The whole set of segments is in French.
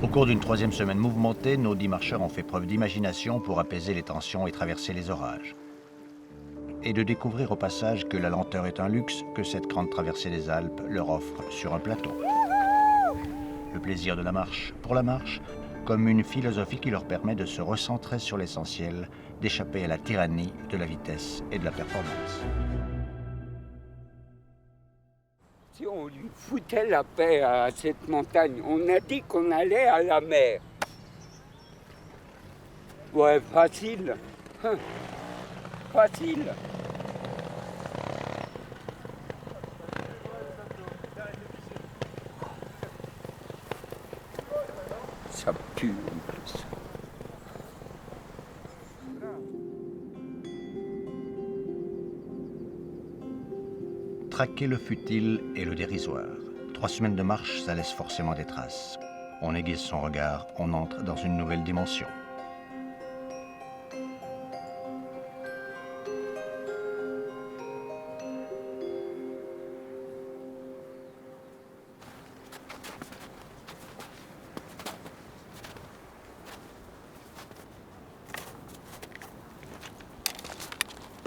Au cours d'une troisième semaine mouvementée, nos 10 marcheurs ont fait preuve d'imagination pour apaiser les tensions et traverser les orages. Et de découvrir au passage que la lenteur est un luxe que cette grande traversée des Alpes leur offre sur un plateau. Le plaisir de la marche pour la marche, comme une philosophie qui leur permet de se recentrer sur l'essentiel, d'échapper à la tyrannie de la vitesse et de la performance. Si on lui foutait la paix à cette montagne, on a dit qu'on allait à la mer. Ouais, facile. Facile. Ça pue en plus. Traquer le futile et le dérisoire. 3 semaines de marche, ça laisse forcément des traces. On aiguise son regard, on entre dans une nouvelle dimension.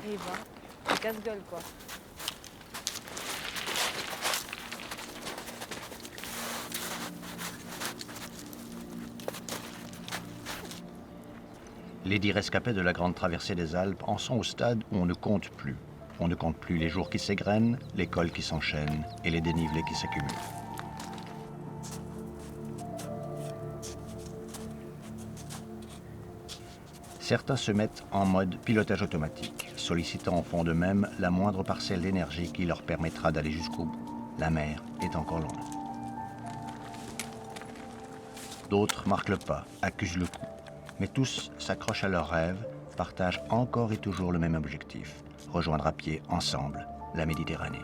Et il va, c'est casse-gueule quoi. Les 10 rescapés de la grande traversée des Alpes en sont au stade où on ne compte plus. On ne compte plus les jours qui s'égrènent, les cols qui s'enchaînent et les dénivelés qui s'accumulent. Certains se mettent en mode pilotage automatique, sollicitant au fond d'eux-mêmes la moindre parcelle d'énergie qui leur permettra d'aller jusqu'au bout. La mer est encore loin. D'autres marquent le pas, accusent le coup. Mais tous s'accrochent à leurs rêves, partagent encore et toujours le même objectif, rejoindre à pied, ensemble, la Méditerranée.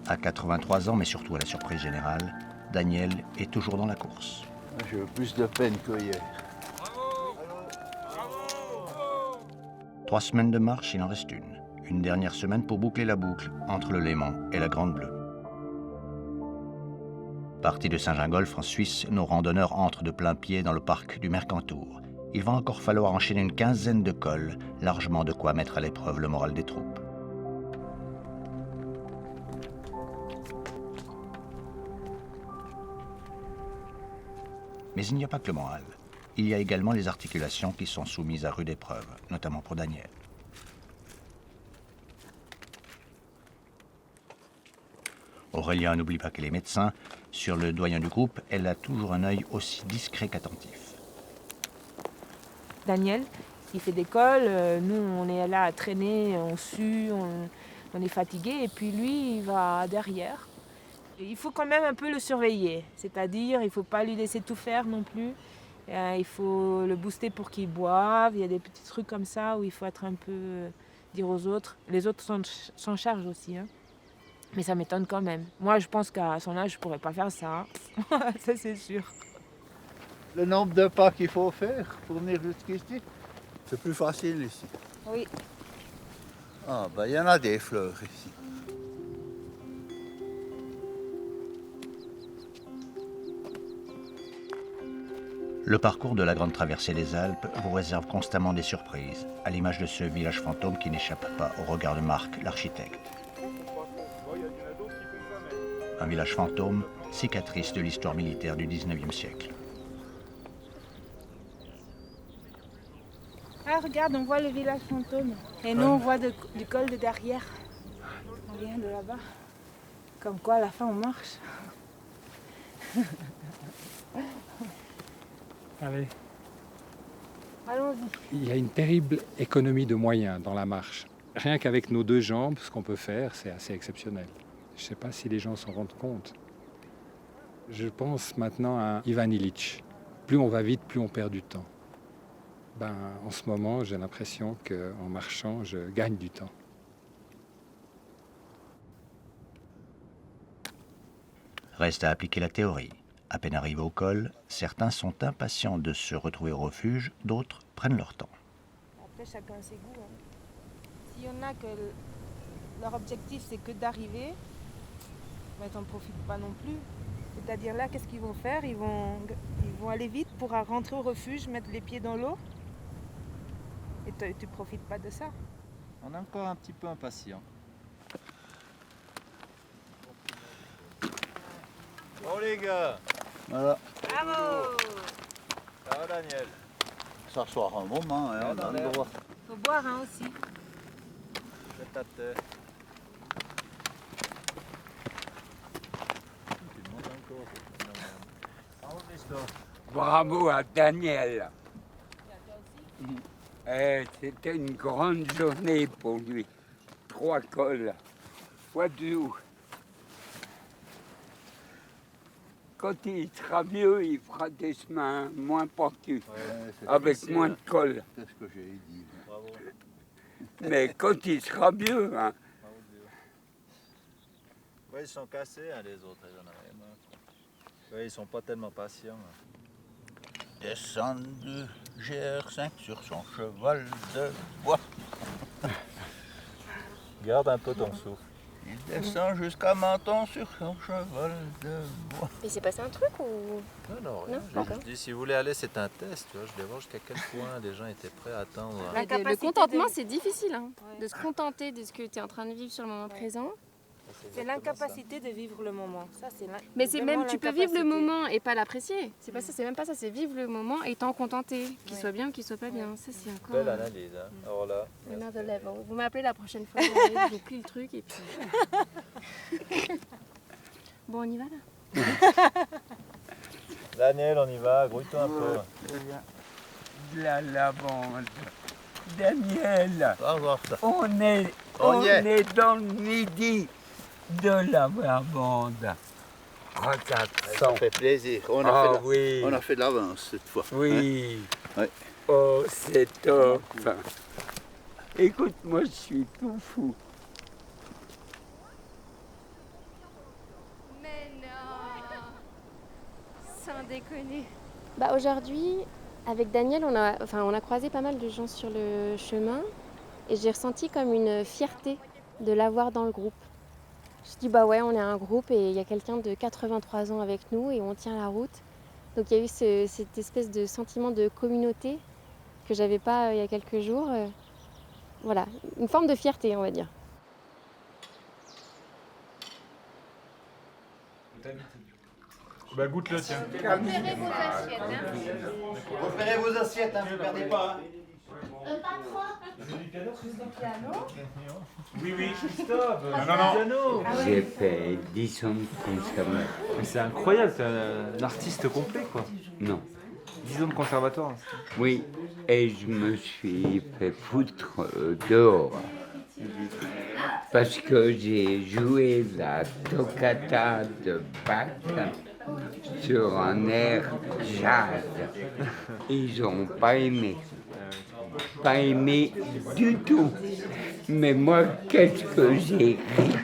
À 83 ans, mais surtout à la surprise générale, Daniel est toujours dans la course. J'ai eu plus de peine que hier. 3 semaines de marche, il en reste une. Une dernière semaine pour boucler la boucle entre le Léman et la Grande Bleue. Partis de Saint-Gingolph en Suisse, nos randonneurs entrent de plein pied dans le parc du Mercantour. Il va encore falloir enchaîner une quinzaine de cols, largement de quoi mettre à l'épreuve le moral des troupes. Mais il n'y a pas que le moral. Il y a également les articulations qui sont soumises à rude épreuve, notamment pour Daniel. Aurélien n'oublie pas qu'elle est médecin. Sur le doyen du groupe, elle a toujours un œil aussi discret qu'attentif. Daniel, il fait des cols, nous on est là à traîner, on sue, on est fatigué et puis lui il va derrière. Et il faut quand même un peu le surveiller, c'est-à-dire il ne faut pas lui laisser tout faire non plus. Il faut le booster pour qu'il boive, il y a des petits trucs comme ça où il faut être un peu dire aux autres. Les autres s'en chargent aussi, hein. Mais ça m'étonne quand même. Moi je pense qu'à son âge je pourrais pas faire ça, ça c'est sûr. Le nombre de pas qu'il faut faire pour venir jusqu'ici, c'est plus facile ici. Oui. Ah, ben il y en a des fleurs ici. Le parcours de la grande traversée des Alpes vous réserve constamment des surprises, à l'image de ce village fantôme qui n'échappe pas au regard de Marc, l'architecte. Un village fantôme, cicatrice de l'histoire militaire du 19e siècle. Ah regarde, on voit le village fantôme. Et nous on voit du col de derrière. On vient de là-bas. Comme quoi à la fin on marche. Allez. Allons-y. Il y a une terrible économie de moyens dans la marche. Rien qu'avec nos 2 jambes, ce qu'on peut faire, c'est assez exceptionnel. Je ne sais pas si les gens s'en rendent compte. Je pense maintenant à Ivan Illich. Plus on va vite, plus on perd du temps. En ce moment, j'ai l'impression qu'en marchant, je gagne du temps. Reste à appliquer la théorie. À peine arrivés au col, certains sont impatients de se retrouver au refuge, d'autres prennent leur temps. Après chacun ses goûts. S'il y en a que leur objectif c'est que d'arriver, ben, ils n'en profitent pas non plus. C'est-à-dire là, qu'est-ce qu'ils vont faire? Ils vont aller vite pour rentrer au refuge, mettre les pieds dans l'eau. Et tu profites pas de ça. On est encore un petit peu impatient. Bon les gars, Voilà, Bravo! ça va Daniel? s'asseoir un moment, hein, on a le droit. Faut boire hein, aussi. Faites ta tête. Tu demandes encore. Bravo Christophe. Bravo à Daniel. C'était une grande journée pour lui. 3 cols, fois 2. Quand il sera vieux, il fera des chemins moins pentus, avec moins de cols. C'est ce que j'ai dit. Bravo. Mais quand il sera vieux, hein, Bravo Dieu. Ouais, ils sont cassés hein, les autres, ils en avaient marre. Ouais, ils sont pas tellement patients. Hein. Descendu GR5 sur son cheval de bois. Garde un peu ton souffle. Il descend jusqu'à Menton sur son cheval de bois. Mais c'est passé un truc ou... Non, rien. Non, d'accord. Je dis, si vous voulez aller, c'est un test. Tu vois, je vais voir jusqu'à quel point les gens étaient prêts à attendre. La Le capacité contentement, de- c'est difficile, hein, Ouais. de se contenter de ce que tu es en train de vivre sur le moment présent. C'est l'incapacité de vivre le moment. Ça, c'est Mais c'est vraiment même, tu peux vivre le l'incapacité. moment et pas l'apprécier. C'est pas ça, c'est même pas ça, c'est vivre le moment et t'en contenter. Qu'il Ouais. soit bien ou qu'il soit pas bien. Ça, c'est encore Belle analyse. Hein. Alors là, another level. Vous m'appelez la prochaine fois, je vous plie le truc et puis... Bon, on y va là. Daniel, on y va, grouille-toi un peu. de la lavande. Daniel, Va voir ça. on est dans le midi de la lavande. Ah, ça Ça sent. fait plaisir. On Ah a oui, fait de l'avance cette fois. oui. Ouais. Oh, c'est top. Écoute, moi, je suis tout fou. Mais non, sans déconner. Bah aujourd'hui, avec Daniel, on a croisé pas mal de gens sur le chemin et j'ai ressenti comme une fierté de l'avoir dans le groupe. Je me suis dit bah ouais, on est un groupe et il y a quelqu'un de 83 ans avec nous et on tient la route. Donc il y a eu cette espèce de sentiment de communauté que j'avais pas il y a quelques jours. Voilà, une forme de fierté, on va dire. Bah goûte-le, tiens. Repérez vos assiettes, hein. Repérez vos assiettes, hein, ne perdez pas. Oui, oui, Christophe. Non, non. J'ai fait 10 ans de conservatoire. Mais c'est incroyable, c'est un artiste complet, quoi. Non. 10 ans de conservatoire. Oui, et je me suis fait foutre dehors. Parce que j'ai joué la toccata de Bach sur un air jazz. Ils n'ont pas aimé. Pas aimé du tout. Mais moi, qu'est-ce que j'ai ri.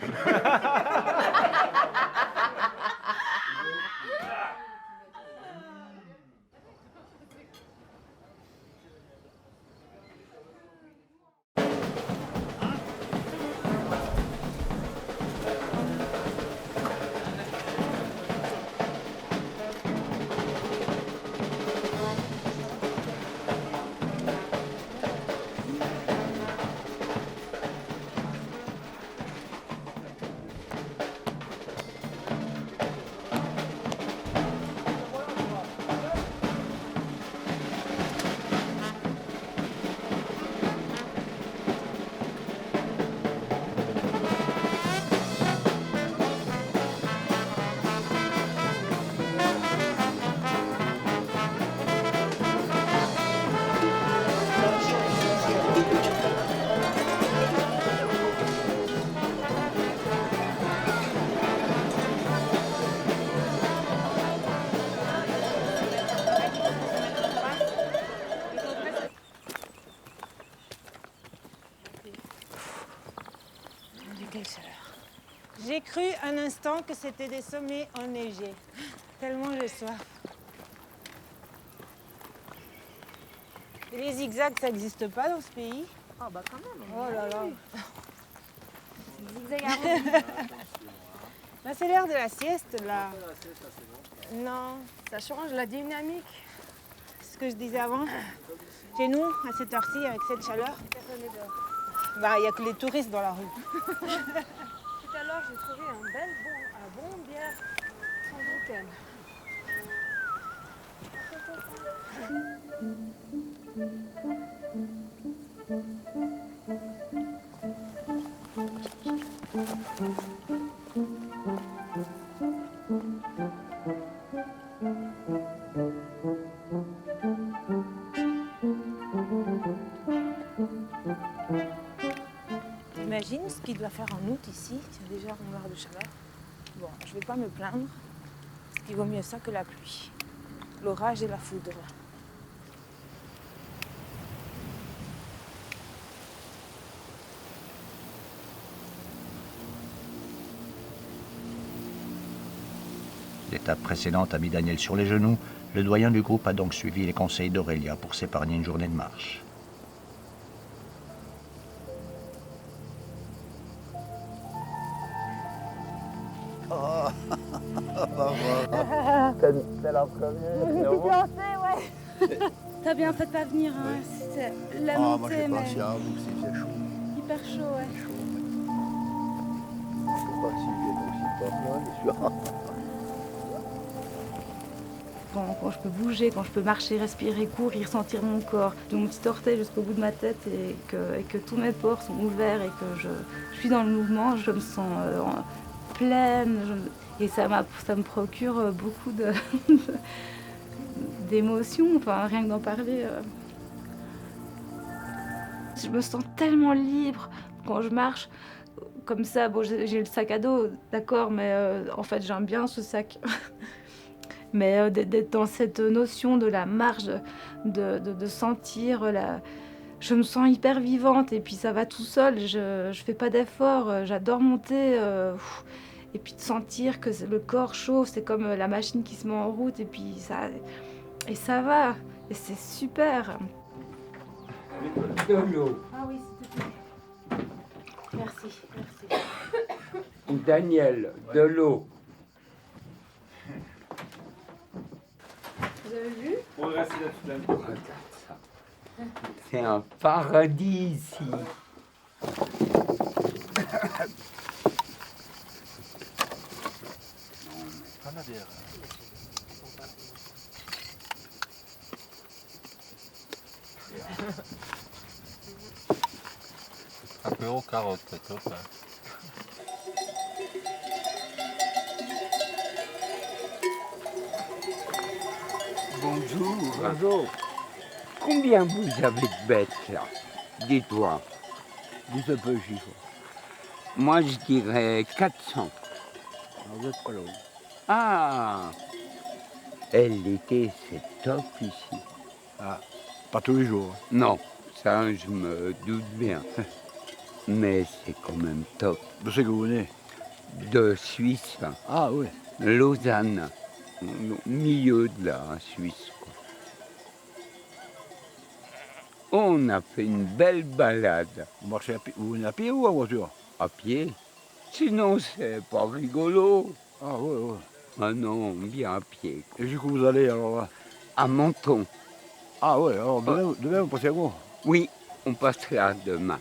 J'ai cru un instant que c'était des sommets enneigés. Tellement j'ai soif. Et les zigzags, ça n'existe pas dans ce pays. Ah bah quand même. Oh là là. Zigzag arrondi. Là, c'est l'heure de la sieste, là. Non, Ça change la dynamique. c'est ce que je disais avant. Chez nous, à cette heure-ci, avec cette chaleur, Personne n'est dehors. bah, il n'y a que les touristes dans la rue. Tout à l'heure, j'ai trouvé un bon bière sans gluten. Imagine ce qu'il doit faire en août ici, c'est déjà on meurt de chaleur. Bon, je vais pas me plaindre, parce qu'il vaut mieux ça que la pluie, l'orage et la foudre. L'étape précédente a mis Daniel sur les genoux. Le doyen du groupe a donc suivi les conseils d'Aurélia pour s'épargner une journée de marche. Oh, bah voilà. C'est la première. T'as bien fait de pas venir, hein. C'est la Ah, moi montée, j'ai mais pensé à vous si c'est chaud. hyper chaud, ouais. C'est chaud. Je sais pas si bien aussi pas moi, je suis. Quand je peux bouger, quand je peux marcher, respirer, courir, sentir mon corps, de mon petit orteil jusqu'au bout de ma tête et que tous mes pores sont ouverts et que je suis dans le mouvement, je me sens pleine et ça me procure beaucoup d'émotions, enfin rien que d'en parler. Je me sens tellement libre quand je marche comme ça. Bon, j'ai le sac à dos, d'accord, mais en fait j'aime bien ce sac. Mais d'être dans cette notion de la marche, de sentir je me sens hyper vivante et puis ça va tout seul, je fais pas d'effort, j'adore monter et puis de sentir que le corps chauffe, c'est comme la machine qui se met en route et puis ça va et c'est super. De l'eau. Ah oui, s'il te plaît. Merci. Daniel, de l'eau. Vous avez vu? On va rester là toute la nuit. Regarde ça. C'est un paradis ici. Prends la bière. Apéro carotte, c'est top. Hein. Bonjour. Bonjour. Combien vous avez de bêtes là? Dites-moi. Dites un peu le chiffre. Moi je dirais 400. Vous êtes pas loin. Ah. Et l'été c'est top ici. Ah, pas tous les jours. Non, ça je me doute bien. Mais c'est quand même top. D'où c'est que vous venez? De Suisse, Ah oui. Lausanne, au milieu de la Suisse, quoi. On a fait une belle balade. Vous marchez à pied, vous venez à pied ou en voiture? À pied. Sinon, c'est pas rigolo. Ah oui, oui. Ah non, bien à pied, quoi. Et jusqu'où vous allez alors là? À Menton. Ah oui, alors demain vous passez à quoi? Oui, on passe là demain.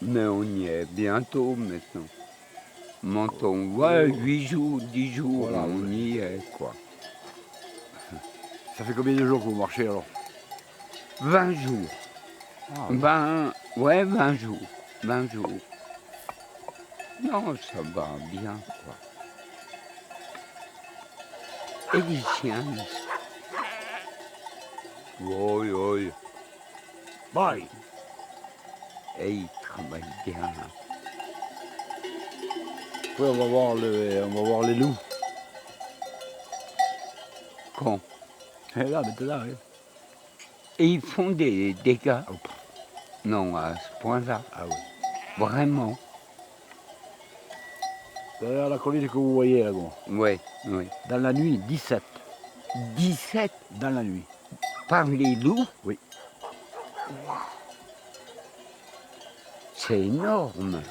Mais on y est bientôt maintenant. Menton, ouais, 8 jours, 10 jours, Voilà, on y est, quoi. Ça fait combien de jours que vous marchez alors? 20 jours. Ah, 20 jours. 20 jours. Non, ça va bien, quoi. Et les chiens, oui, oui. bye. Et ils travaillent bien. Oui, on va voir les loups. Quand? Et là, maintenant, oui. Et ils font des dégâts. Oh, Non, à ce point-là. ah oui. Vraiment. Derrière la colline que vous voyez là, bon. Oui, oui. Dans la nuit, 17. 17 Dans la nuit. par les loups. Oui. C'est énorme.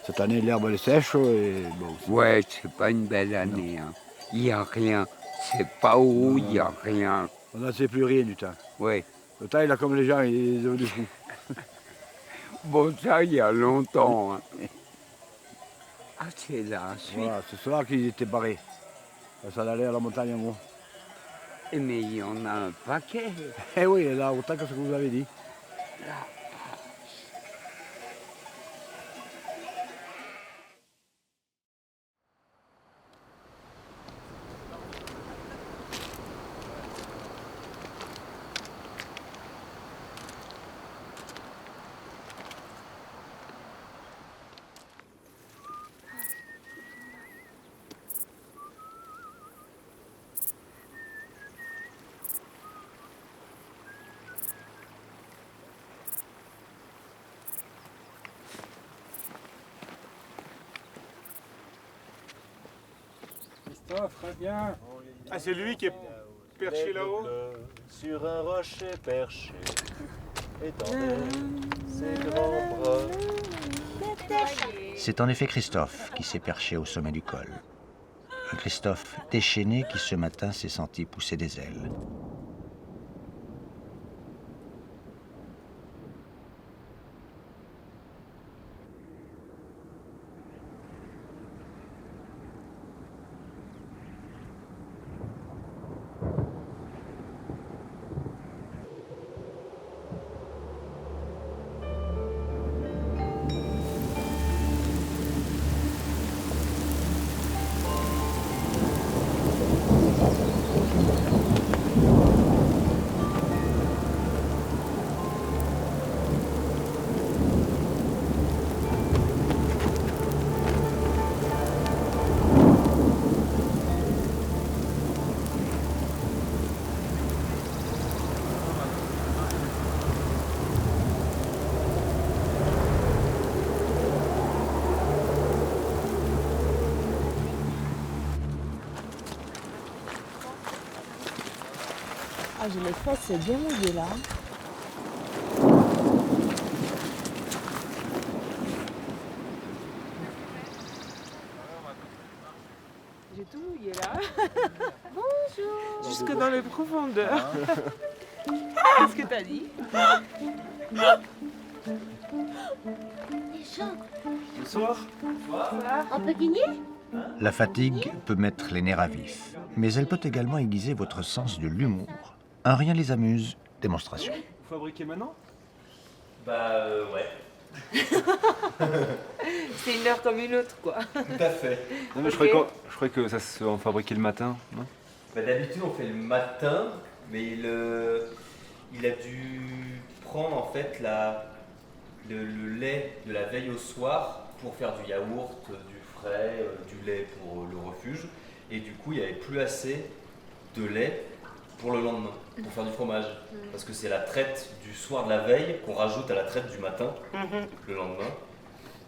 Cette année, l'herbe elle est sèche et bon. Ouais, c'est pas une belle année. Hein. Il n'y a rien. C'est pas haut, il n'y a rien. On n'en sait plus rien du temps. Ouais. Le temps, il a comme les gens, ils est devenu fou. Bon, ça, il y a longtemps. Hein. Ah, c'est la suite. Voilà, c'est cela qu'ils étaient barrés. Ça allait à la montagne en gros. Mais il y en a un paquet. Eh oui, là, autant que ce que vous avez dit. Christophe, reviens. Ah, c'est lui qui est perché là-haut? Sur un rocher perché, étendait ses grands bras. C'est en effet Christophe qui s'est perché au sommet du col. Un Christophe déchaîné qui ce matin s'est senti pousser des ailes. Ah, j'ai les fesses bien mouillées là. J'ai tout mouillé là. Bonjour. Jusque dans les profondeurs. Qu'est-ce que t'as dit? Bonsoir. On peut gagner? La fatigue peut mettre les nerfs à vif, mais elle peut également aiguiser votre sens de l'humour. Un rien les amuse, démonstration. Vous fabriquez maintenant? Ouais. C'est une heure comme une autre quoi. Tout à fait. Non mais Ok. je croyais que ça se fabriquait le matin, non? D'habitude on fait le matin, mais il a dû prendre en fait le lait de la veille au soir pour faire du yaourt, du frais, du lait pour le refuge. Et du coup il n'y avait plus assez de lait pour le lendemain, pour faire du fromage. Parce que c'est la traite du soir de la veille qu'on rajoute à la traite du matin, le lendemain.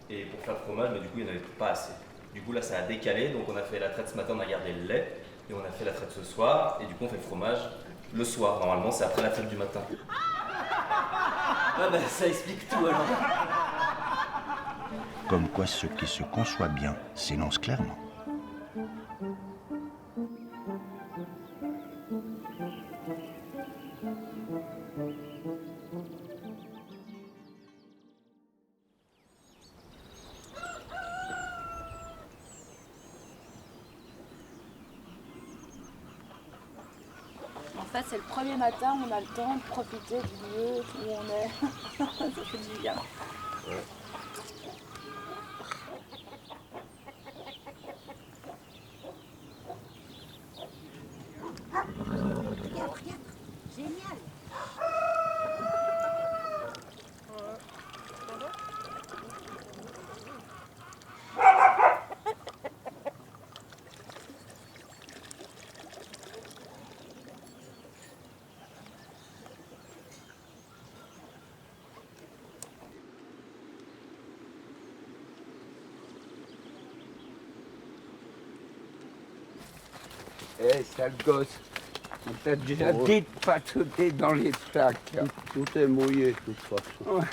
Et pour faire le fromage, mais du coup il n'y en avait pas assez. Du coup là ça a décalé, donc on a fait la traite ce matin, on a gardé le lait. Et on a fait la traite ce soir, et du coup on fait le fromage le soir. Normalement c'est après la traite du matin. Ah bah ça explique tout alors. Comme quoi ce qui se conçoit bien s'énonce clairement. En fait, c'est le premier matin, on a le temps de profiter du lieu où on est. Ça fait du bien. Génial. Eh, sale gosse. On t'a déjà dit de pas sauter dans les flaques. Tout est mouillé, de toute façon. Ouais.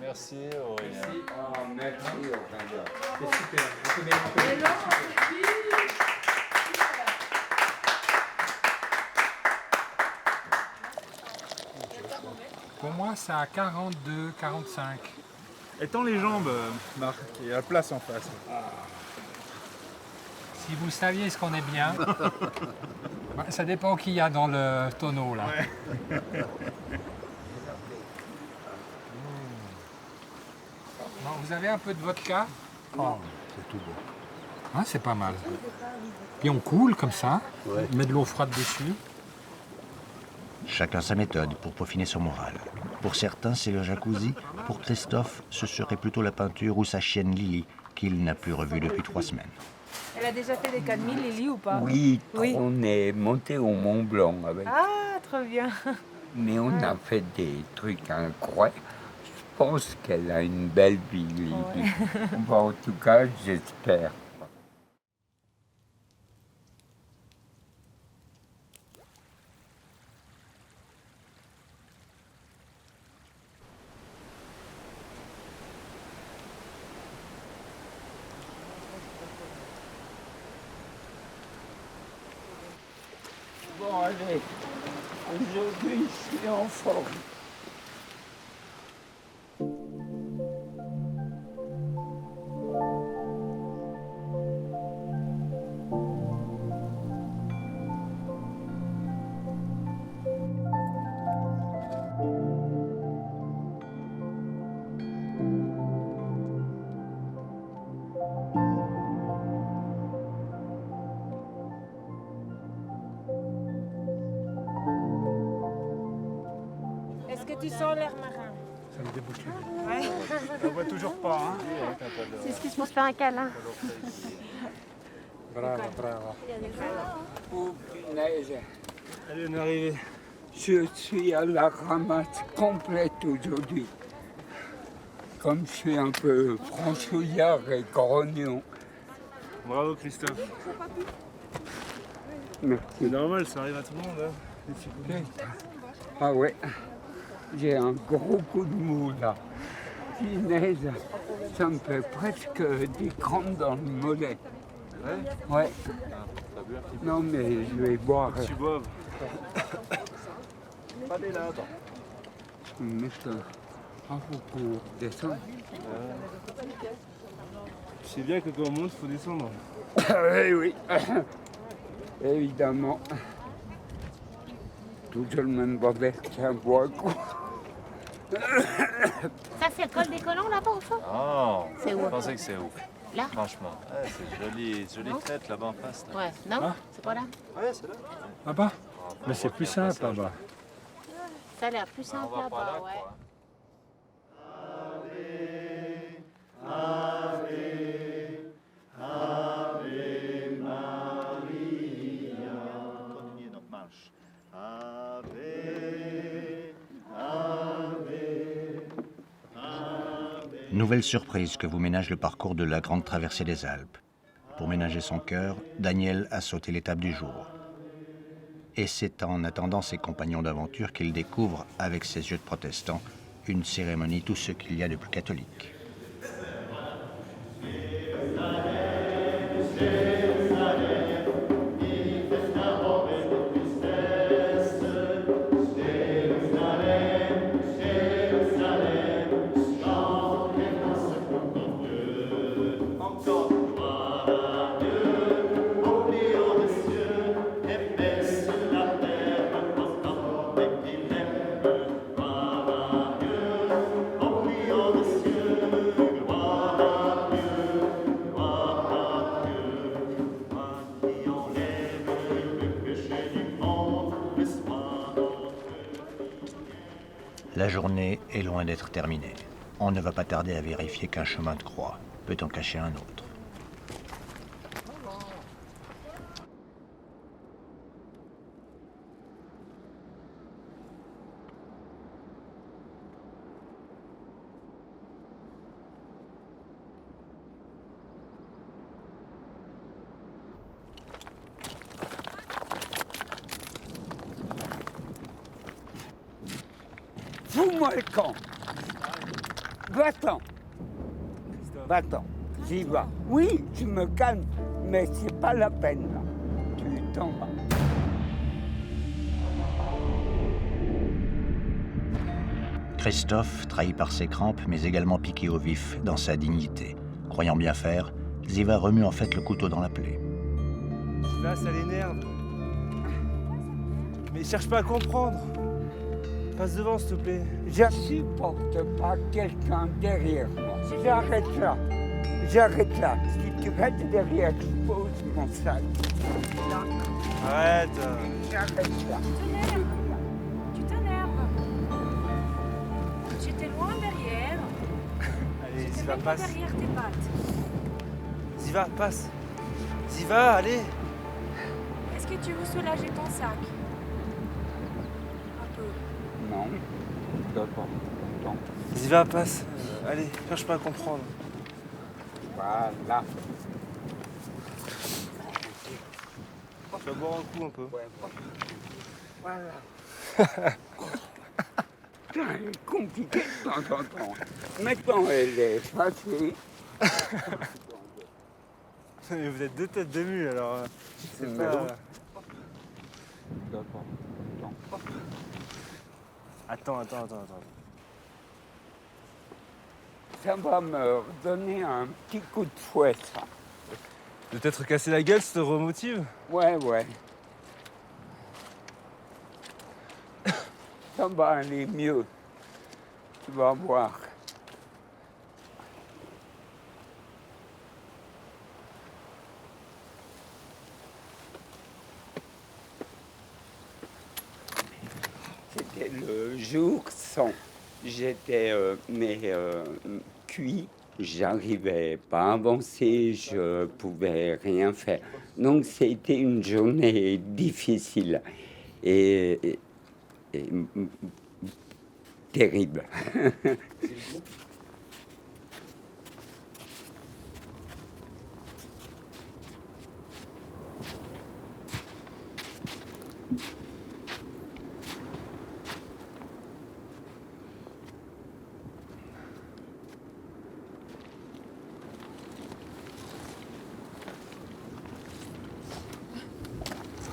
Merci Aurélien. Merci Aurélien. C'est super. On peut bien Pour moi, c'est à 42, 45. Étends les jambes, Marc, il y a la place en face. Si vous saviez ce qu'on est bien. Bah, ça dépend qui y a dans le tonneau là. Ouais. Non, vous avez un peu de vodka? Oh, c'est tout bon. Hein, c'est pas mal. Puis on coule comme ça, Ouais. on met de l'eau froide dessus. Chacun sa méthode pour peaufiner son moral. Pour certains, c'est le jacuzzi. Pour Christophe, ce serait plutôt la peinture ou sa chienne Lily, qu'il n'a plus revue depuis 3 semaines. Elle a déjà fait les 4000, Lily, ou pas? Oui, Oui. on est monté au Mont Blanc avec. Ah, trop bien. Mais on a fait des trucs incroyables. Je pense qu'elle a une belle vie, Lily. Ouais. Bon, en tout cas, j'espère. Bon, allez, aujourd'hui, je suis en forme. Est-ce que tu sens l'air marin? Ça me débouche. Ouais. On voit toujours pas, hein. C'est ce qui se passe faire un câlin. Bravo, bravo. Oh, punaise. Allez, on est arrivé. Je suis à la ramasse complète aujourd'hui. Comme je suis un peu franchouillard et grognon. Bravo Christophe. Merci. C'est normal, ça arrive à tout le monde. Hein. Les difficultés. Ah ouais, j'ai un gros coup de mou là. Punaise, ça me fait presque des crampes dans le mollet. Ouais. Ouais. T'as bu un petit peu. Non mais je vais boire. Tu boives. Allez là, attends. Je vais me mettre un peu pour descendre. Tu sais bien que quand on monte, il faut descendre. Oui, oui. Évidemment. Toujours le même bordel qu'un bois. Ça, c'est le col des colons là-bas au fond? Oh, C'est où? je pensais que c'est où? Là? Franchement. Ouais, c'est jolie Non? crête là-bas en face. Là. Ouais, non? Ah. C'est pas là? Ouais, c'est là. Là-bas? Oh, Mais c'est plus simple là-bas. Ça a l'air plus simple On va pas là-bas, là, ouais. quoi. Continuez notre marche. Ave, Ave, Ave. Nouvelle surprise que vous ménage le parcours de la grande traversée des Alpes. Pour ménager son cœur, Daniel a sauté l'étape du jour. Et c'est en attendant ses compagnons d'aventure qu'il découvre, avec ses yeux de protestant, une cérémonie tout ce qu'il y a de plus catholique. La journée est loin d'être terminée. On ne va pas tarder à vérifier qu'un chemin de croix peut en cacher un autre. Fous-moi le camp. Va-t'en. Va-t'en. J'y vais. Oui, je me calme, mais c'est pas la peine. Là. Tu t'en vas. Christophe, trahi par ses crampes, mais également piqué au vif dans sa dignité. Croyant bien faire, Ziva remue en fait le couteau dans la plaie. Là, ça l'énerve. Mais cherche pas à comprendre. Passe devant, s'il te plaît. Je supporte pas quelqu'un derrière moi. J'arrête là. J'arrête là. Si tu restes derrière, je pose mon sac. Arrête. J'arrête là. Tu t'énerves. J'étais loin derrière. Allez, J'étais Ziva, même pas passe. derrière tes pattes. Ziva, passe. Ziva, allez. Est-ce que tu veux soulager ton sac? Non. D'accord. Non. Ziva, passe. Allez, cherche pas à comprendre. Voilà. Tu vas boire un coup un peu. Voilà. Putain, elle est compliquée de temps en temps. Maintenant, elle est fâchée. Mais vous êtes deux têtes de mule, alors c'est pas... D'accord. Attends. Ça va me donner un petit coup de fouet, ça. De t'être cassé la gueule, ça te remotive? Ouais. Ça va aller mieux. Tu vas voir. C'était le jour sans. J'étais cuit, j'arrivais pas à avancer, je pouvais rien faire. Donc c'était une journée difficile et terrible.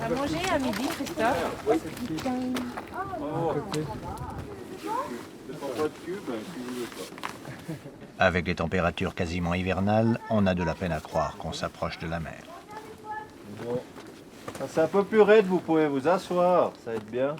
À manger à midi, Christophe? Avec des températures quasiment hivernales, on a de la peine à croire qu'on s'approche de la mer. Bon. Ça, c'est un peu plus raide, vous pouvez vous asseoir, ça aide bien.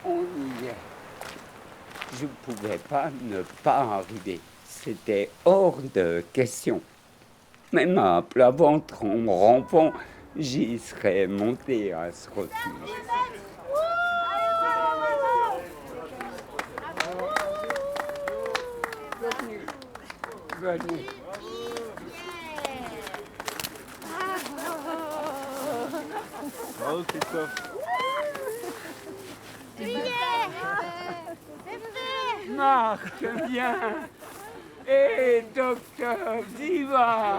On y est. Je ne pouvais pas ne pas arriver. C'était hors de question. Même à plat ventre, en rampant, j'y serais monté à ce refuge. Venez. Bravo Christophe. Marc, viens. Hé, docteur, Diva,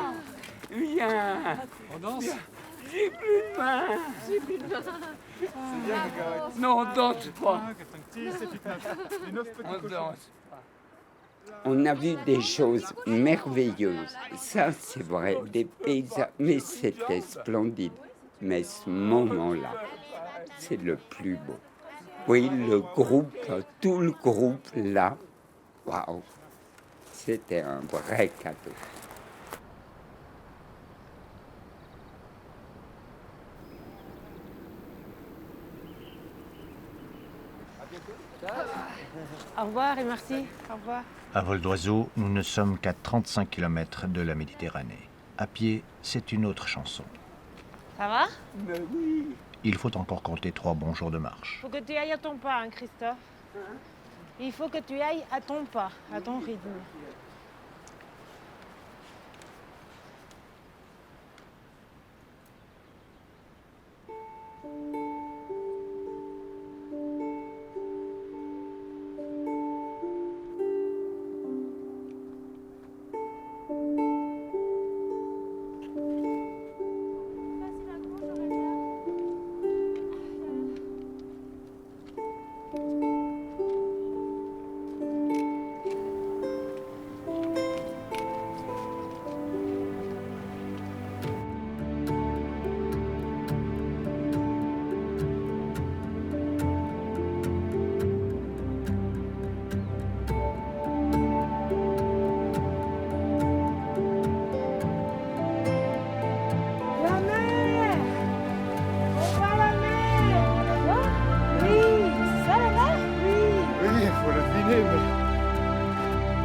viens. On danse? J'ai plus de main. C'est bien, Margaret. Non, on danse pas. On danse. On a vu des choses merveilleuses. Ça, c'est vrai, des paysages. Mais c'était splendide. Mais ce moment-là, c'est le plus beau. Oui, le groupe, tout le groupe là, waouh, c'était un vrai cadeau. Au revoir et merci. Au revoir. À vol d'oiseau, nous ne sommes qu'à 35 km de la Méditerranée. À pied, c'est une autre chanson. Ça va? Mais oui. Il faut encore compter 3 bons jours de marche. Il faut que tu ailles à ton pas, hein, Christophe. Il faut que tu ailles à ton pas, à ton rythme.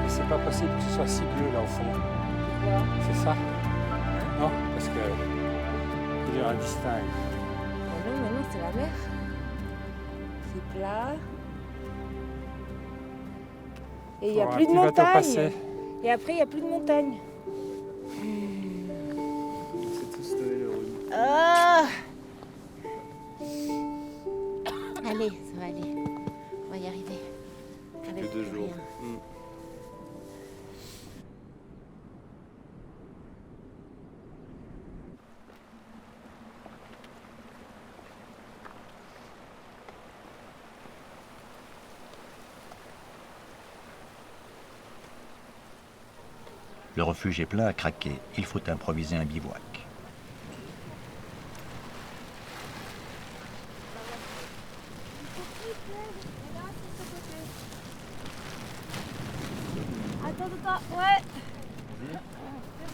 C'est pas possible que ce soit si bleu là au fond. C'est ça? Non? Parce que il est indistinct. Non, mais non, c'est la mer. C'est plat. Et il n'y a plus de montagne. Et après, il n'y a plus de montagne. C'est tous heureux. Ah! Allez, ça va aller. On va y arriver. Plus que 2 jours. Le refuge est plein à craquer. Il faut improviser un bivouac.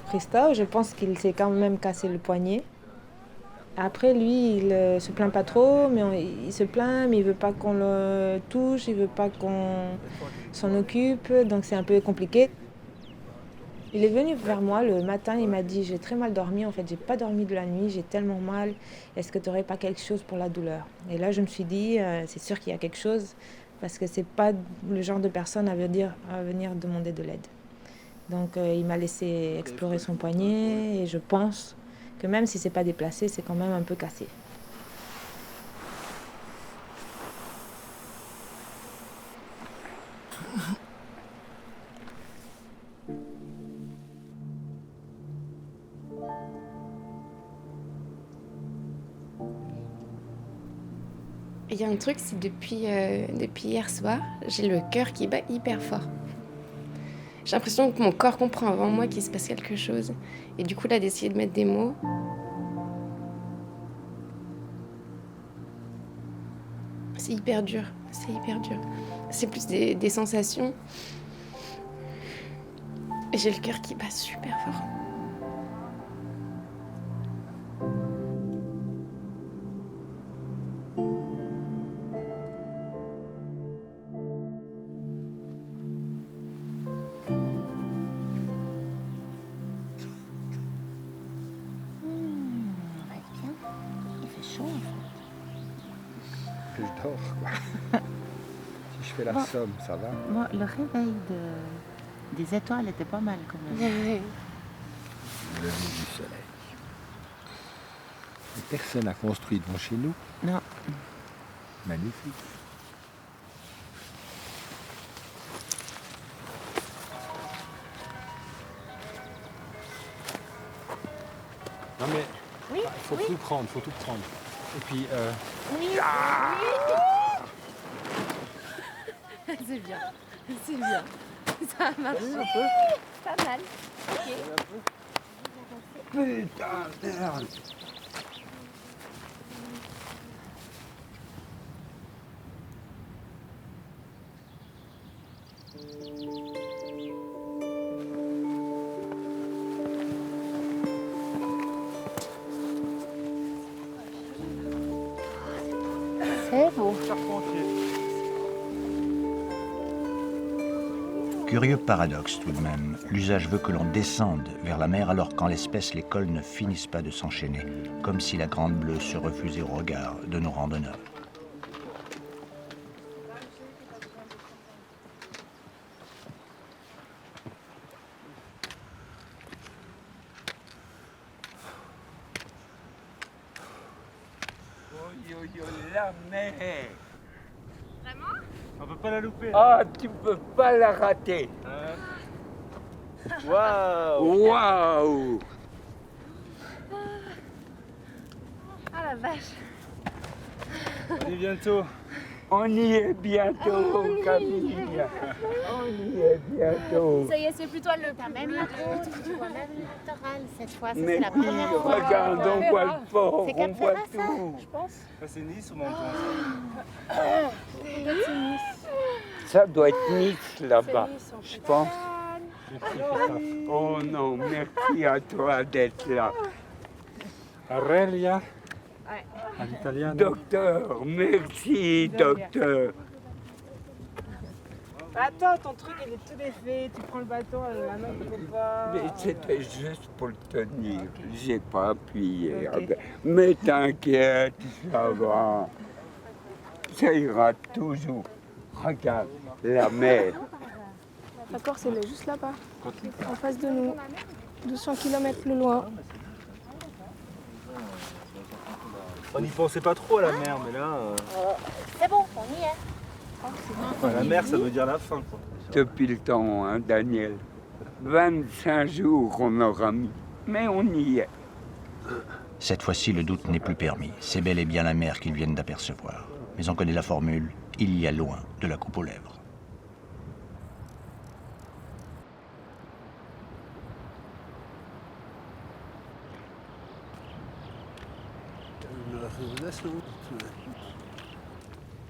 Christophe, je pense qu'il s'est quand même cassé le poignet. Après, lui, il se plaint pas trop, mais il se plaint, mais il veut pas qu'on le touche, il veut pas qu'on s'en occupe, donc c'est un peu compliqué. Il est venu vers moi le matin, il m'a dit « J'ai très mal dormi, en fait, j'ai pas dormi de la nuit, j'ai tellement mal, est-ce que tu n'aurais pas quelque chose pour la douleur ?» Et là, je me suis dit « C'est sûr qu'il y a quelque chose, parce que c'est pas le genre de personne à venir demander de l'aide. » Donc il m'a laissé explorer son poignet et je pense que même si c'est pas déplacé, c'est quand même un peu cassé. Il y a un truc, c'est depuis hier soir, j'ai le cœur qui bat hyper fort. J'ai l'impression que mon corps comprend avant moi qu'il se passe quelque chose. Et du coup, là, d'essayer de mettre des mots, c'est hyper dur. C'est hyper dur. C'est plus des sensations. Et j'ai le cœur qui bat super fort. Que je dors, quoi. Si je fais la somme, ça va. Moi, le réveil Des étoiles étaient pas mal quand même. Le lever du soleil. Personne n'a construit devant chez nous. Non. Magnifique. Non mais, oui, faut tout prendre, faut tout prendre. Et puis, Oui, C'est bien, c'est bien. Ça a marché. pas mal. Ok. Putain, merde. C'est beau. Curieux paradoxe tout de même, l'usage veut que l'on descende vers la mer alors qu'en l'espèce les cols ne finissent pas de s'enchaîner, comme si la Grande Bleue se refusait au regard de nos randonneurs. La mer. Vraiment? On peut pas la louper. Ah, tu peux pas la rater. Waouh! Waouh! Ah la vache. On est bientôt. On y est bientôt, Camille. On y est bientôt. Ça y est, c'est plutôt le quand même la route, tu vois même le littoral cette fois. Ça, Mais c'est la première fois. regarde, on voit le port, C'est on Cap voit Ferrat, ça, tout. je pense. Ça, c'est Nice ou Menton? Peut-être c'est Nice. Ça doit être Nice là-bas, Nice, en fait. je pense. Oh non, merci à toi d'être là. Aurelia, Ouais. à l'italienne. Docteur, merci, docteur. Attends, ton truc il est tout défait, tu prends le bâton, la main tu peux pas. Mais c'était juste pour le tenir. J'ai pas appuyé. Ok. Mais t'inquiète, ça va. Ça ira toujours. Regarde, la mer. D'accord, c'est juste là-bas, en face de nous, 200 km plus loin. On n'y pensait pas trop à la mer, mais là, C'est bon, on y est. la mer, ça veut dire la fin, quoi. Depuis le temps, hein, Daniel. 25 jours on aura mis. Mais on y est. Cette fois-ci, le doute n'est plus permis. C'est bel et bien la mer qu'ils viennent d'apercevoir. Mais on connaît la formule, il y a loin de la coupe aux lèvres.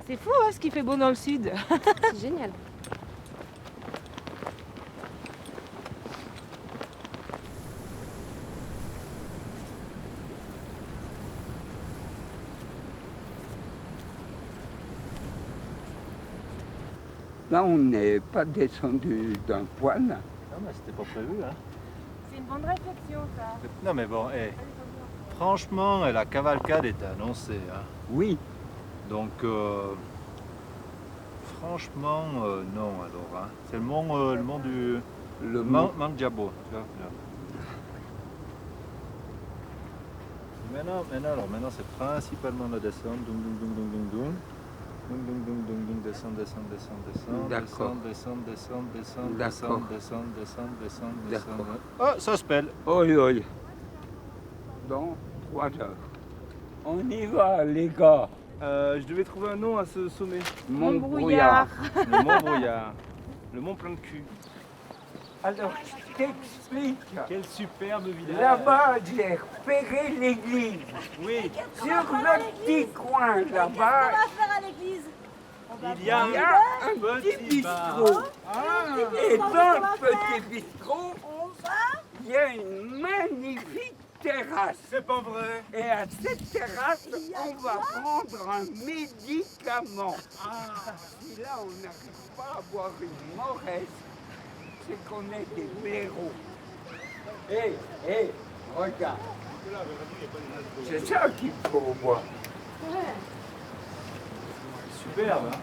C'est fou hein, ce qu'il fait beau dans le sud. C'est génial. Là, on n'est pas descendu d'un poil. Non, mais c'était pas prévu, hein. C'est une bonne réflexion ça. Non, mais bon, franchement, la cavalcade est annoncée, hein. Oui. Donc, franchement, non, alors, hein. C'est le mont du... Le Mont Diabo, tu vois, là. Maintenant, c'est principalement la descente. Doum, doum, doum, doum, doum, doum. Doum, doum, doum, doum, doum, descendre. D'accord. Descendre. Oh, ça se pèle. Oi, oi. Dans 3 heures. On y va, les gars. Je devais trouver un nom à ce sommet. Montbrouillard. Le Mont Brouillard. Le Mont plein de cul. Alors, je t'explique. Quel superbe village. Là-bas, j'ai repéré l'église. Oui. Sur le petit coin là-bas, faire à l'église? Il y a un petit bistrot. Et dans le petit bistrot, il y a une magnifique terrasse. C'est pas vrai. Et à cette terrasse, on va prendre un médicament. Si là, on n'arrive pas à boire une moresse, c'est qu'on est des blaireaux. Hé, regarde. C'est ça qu'il faut boire. Superbe, hein.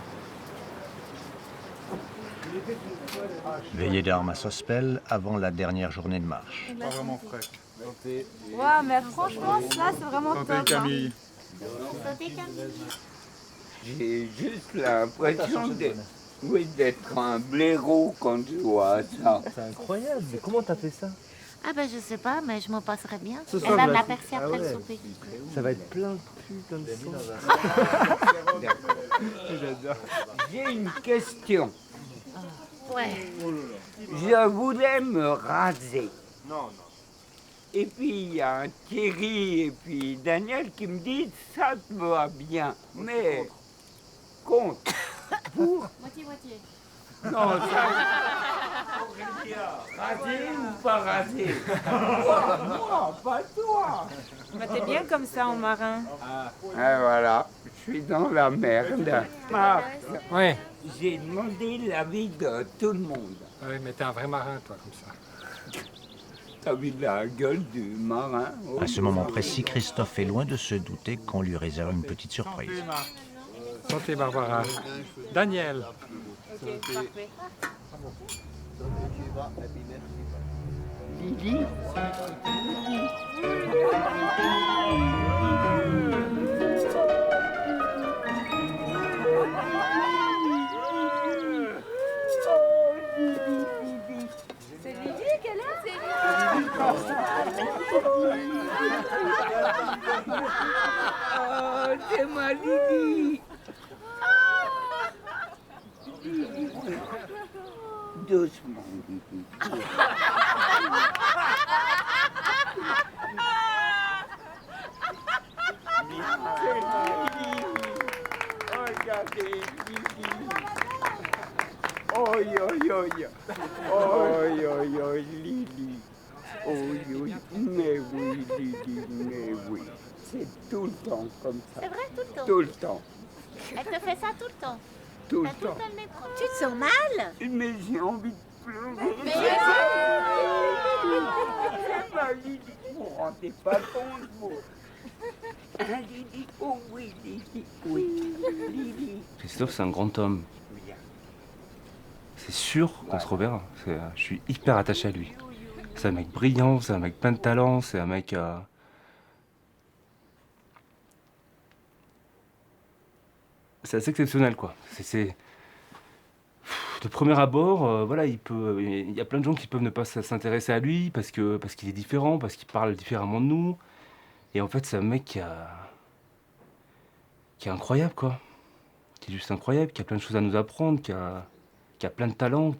Veillée d'armes à Sospel avant la dernière journée de marche. Pas vraiment frais. Ouais, mais franchement, ça, c'est vraiment Santé, top. Camille. J'ai juste l'impression d'être un blaireau quand je vois ça. C'est incroyable, mais comment t'as fait ça? Ah ben je sais pas, mais je m'en passerai bien. Ce Elle soir, va je me la- l'apercer après le souper. Ça va être plein de pus comme ça. J'ai une question. Ouais. Je voulais me raser. Et puis il y a un Thierry et puis Daniel qui me disent ça te va bien. Mais contre. Pour. Moitié-moitié. Non, ça. Raser ou pas raser? Moi, pas toi. Bah, t'es bien comme ça en marin. Et voilà, je suis dans la merde. Marc, Ouais. j'ai demandé l'avis de tout le monde. Oui, mais t'es un vrai marin, toi, comme ça. T'as vu la gueule du marin? À ce moment précis, Christophe est loin de se douter qu'on lui réserve une petite surprise. Santé, Barbara. Daniel. Ok, parfait. Lily? C'est Lily qu'elle est? Oh, c'est ma Lily! Doucement, Lily. Regardez, Lily. Oi, oi, oi. Oi, oi, oi, Lily. Oi, oi. Mais oui, Lily, mais oui. C'est tout le temps comme ça. C'est vrai, tout le temps. Tout le temps. Elle te fait ça tout le temps. Tout T'as le tout le temps. temps le même problème. Tu te sens mal? Mais j'ai envie de pleurer. Mais C'est ma Lily. Vous ne rendez pas compte, vous. Ah, Lily. Oh oui, Lily. Oui. Lily. Christophe, c'est un grand homme. C'est sûr qu'on se reverra. Je suis hyper attaché à lui. C'est un mec brillant, c'est un mec plein de talent, c'est un mec... C'est assez exceptionnel, quoi. De premier abord, voilà, il y a plein de gens qui peuvent ne pas s'intéresser à lui parce qu'il est différent, parce qu'il parle différemment de nous. Et en fait, c'est un mec qui est incroyable, quoi. Qui est juste incroyable, qui a plein de choses à nous apprendre, qui a plein de talent,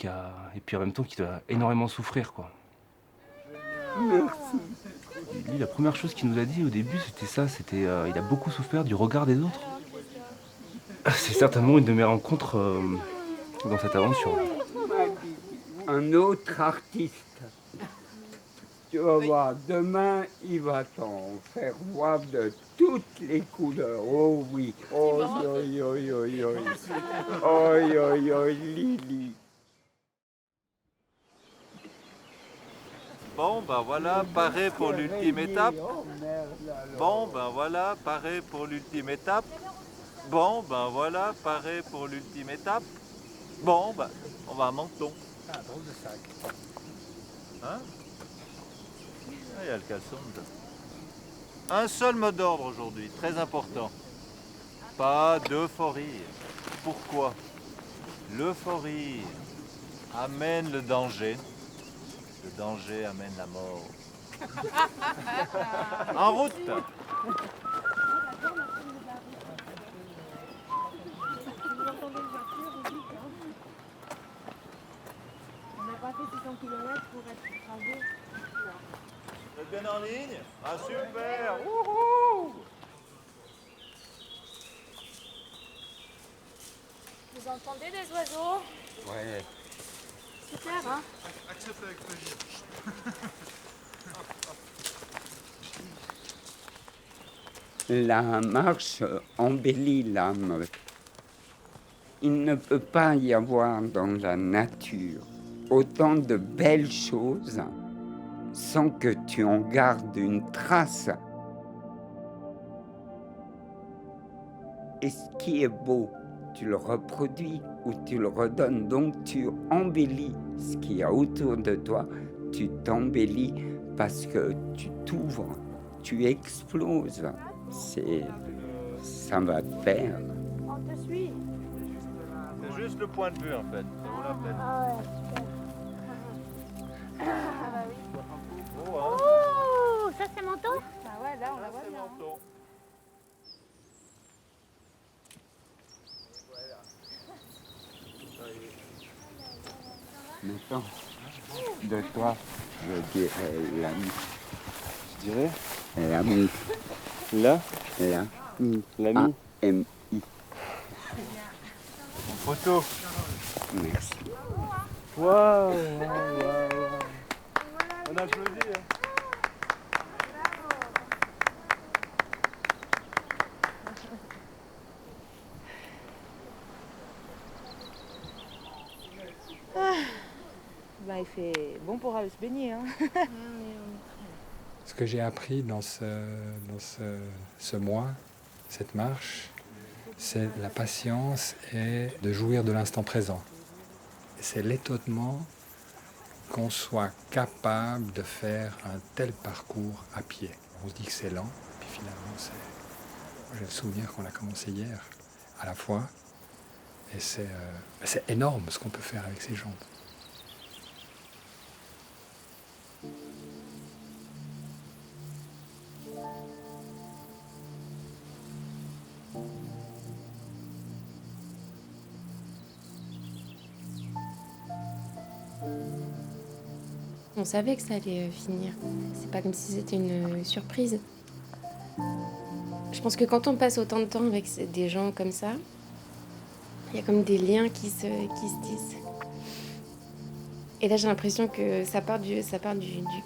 et puis en même temps qui doit énormément souffrir, quoi. Merci. Lui, la première chose qu'il nous a dit au début, c'était ça, il a beaucoup souffert du regard des autres. C'est certainement une de mes rencontres dans cette aventure. Un autre artiste. Tu vas voir, demain, il va t'en faire voir de toutes les couleurs. Oh oui. Oh, oi, oi, oi, oi. Oi, oi, oi, Lily. Bon, ben voilà, paré pour l'ultime étape. Bon, ben voilà, paré pour l'ultime étape. Bon, ben voilà, paré pour l'ultime étape. Bon, ben, on va à Menton. Ah, drôle de sac. Hein? Ah, il y a le caleçon dedans. Un seul mot d'ordre aujourd'hui, très important. Pas d'euphorie. Pourquoi? L'euphorie amène le danger. Le danger amène la mort. En route! On n'a pas fait 600 km pour être bravo. Vous êtes bien en ligne? Ah super! Wouhou! Vous entendez des oiseaux? Ouais. Super, hein? Accepte avec plaisir. La marche embellit l'âme. Il ne peut pas y avoir dans la nature autant de belles choses sans que tu en gardes une trace. Et ce qui est beau tu le reproduis ou tu le redonnes. Donc tu embellis ce qu'il y a autour de toi, tu t'embellis parce que tu t'ouvres, tu exploses. Ça va te faire. On te suit. C'est juste le point de vue en fait. Ça vaut la peine. Ah ouais, super. Ah bah oui. Beau, hein? Oh, ça c'est Menton? Ah ouais, là on la voit C'est bien. Menton. Maintenant, de toi, je dirais l'ami. Je dirais L'ami. là, L'ami. AMI. En photo. Merci. waouh, on applaudit. Hein. Bah, il fait bon pour aller se baigner. Hein. Ce que j'ai appris dans ce mois, cette marche, c'est la patience et de jouir de l'instant présent. C'est l'étonnement qu'on soit capable de faire un tel parcours à pied. On se dit que c'est lent, puis finalement j'ai le souvenir qu'on a commencé hier à la fois, et c'est énorme ce qu'on peut faire avec ses jambes. On savait que ça allait finir. C'est pas comme si c'était une surprise. Je pense que quand on passe autant de temps avec des gens comme ça, il y a comme des liens qui se tissent. Et là, j'ai l'impression que ça part du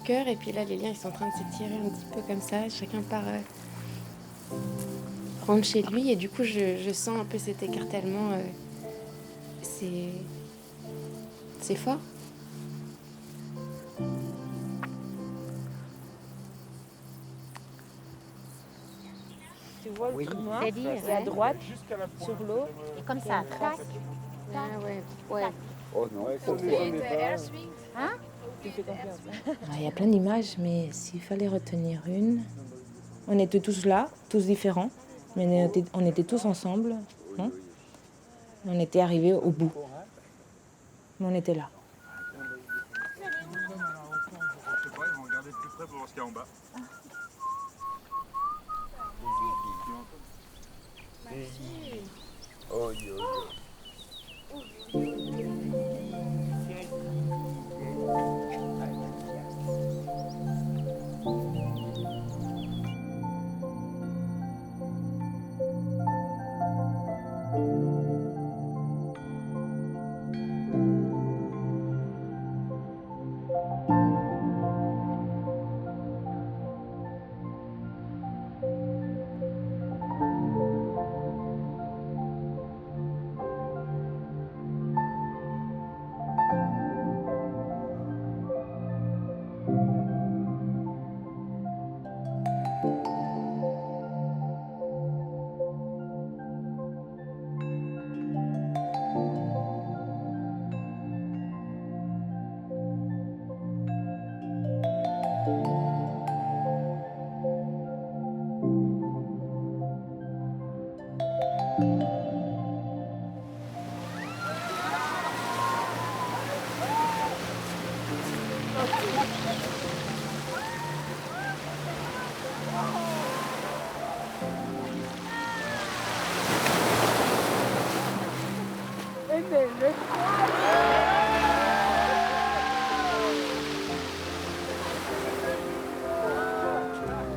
cœur, et puis là, les liens ils sont en train de s'étirer un petit peu comme ça. Chacun part rentre chez lui, et du coup, je sens un peu cet écartèlement. C'est fort. Tu vois le trou noir, C'est-à-dire, c'est à droite, sur l'eau. Et comme ça, tac. Ah ouais, ouais. Oh non, Hein? Tu fais confiance. Il y a plein d'images, mais s'il fallait retenir une, on était tous là, tous différents, mais on était tous ensemble. Hein, on était arrivés au bout. Mais on était là. Je sais pas, ils vont regarder de plus près pour voir ce qu'il y a en bas. Oh, yo, yo.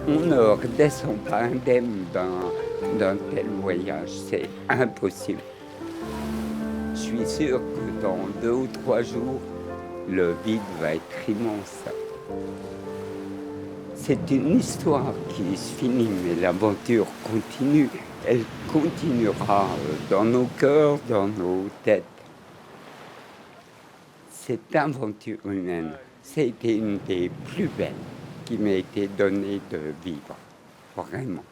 On ne redescend pas indemne d'un tel voyage, c'est impossible. Je suis sûr que dans 2 ou 3 jours, le vide va être immense. C'est une histoire qui se finit, mais l'aventure continue. Elle continuera dans nos cœurs, dans nos têtes. Cette aventure humaine, c'était une des plus belles qui m'a été donnée de vivre, vraiment.